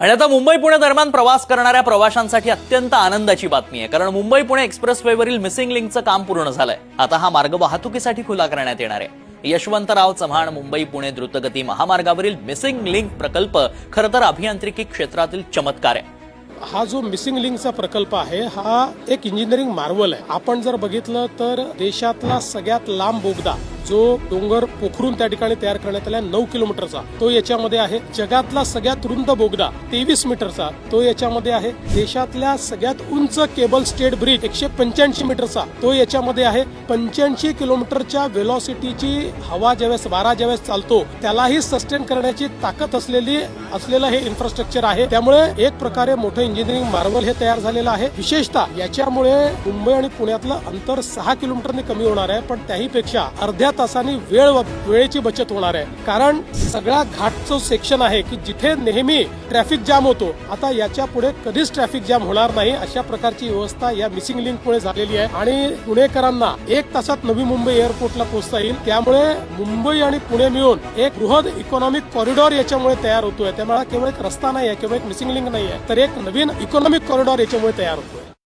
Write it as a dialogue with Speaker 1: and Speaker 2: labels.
Speaker 1: आणि आता मुंबई पुणे दरम्यान प्रवास करणाऱ्या प्रवाशांसाठी अत्यंत आनंदाची बातमी आहे, कारण मुंबई पुणे एक्सप्रेसवेवरील मिसिंग लिंकचं काम पूर्ण झालंय। आता हा मार्ग वाहतुकीसाठी खुला करण्यात येणार आहे। यशवंतराव चव्हाण मुंबई पुणे द्रुतगती महामार्गावरील मिसिंग लिंक प्रकल्प खरं तर अभियांत्रिकी क्षेत्रातील चमत्कार आहे।
Speaker 2: हा जो मिसिंग लिंकचा प्रकल्प आहे हा एक इंजिनिअरिंग मार्वल आहे। आपण जर बघितलं तर देशातला सगळ्यात लांब बोगदा जो डोंगर पोखरून त्या ठिकाणी तयार करण्यात आला 9 किलोमीटरचा तो याच्यामध्ये आहे। जगातला सगळ्यात रुंद बोगदा 23 मीटरचा तो याच्यामध्ये आहे। देशातल्या सगळ्यात उंच केबल स्टेट ब्रिज 185 मीटरचा तो याच्यामध्ये आहे। 85 किलोमीटरच्या वेलॉसिटीची हवा ज्यावेळेस वारा ज्यावेळेस चालतो त्यालाही सस्टेन करण्याची ताकद असलेलं हे इन्फ्रास्ट्रक्चर आहे। त्यामुळे एक प्रकारे मोठं इंजिनिअरिंग मार्वल हे तयार झालेलं आहे। विशेषतः याच्यामुळे मुंबई आणि पुण्यातलं अंतर 6 किलोमीटरने कमी होणार आहे, पण त्याहीपेक्षा अर्ध्या तासांनी वेळेची बचत होणार आहे। कारण सगळा घाटचं सेक्शन आहे की जिथे नेहमी ट्रॅफिक जाम होतो, आता याच्या पुढे कधीच ट्रॅफिक जाम होणार नाही अशा प्रकारची व्यवस्था या मिसिंग लिंकमुळे झालेली आहे। आणि पुणेकरांना 1 तासात नवी मुंबई एअरपोर्टला पोहोचता येईल। त्यामुळे मुंबई आणि पुणे मिळून एक बृहद इकॉनॉमिक कॉरिडॉर याच्यामुळे तयार होतोय। त्यामुळे केवळ एक रस्ता नाही आहे, केवळ एक मिसिंग लिंक नाही आहे, तर एक नवीन इकॉनॉमिक कॉरिडॉर याच्यामुळे तयार होतोय।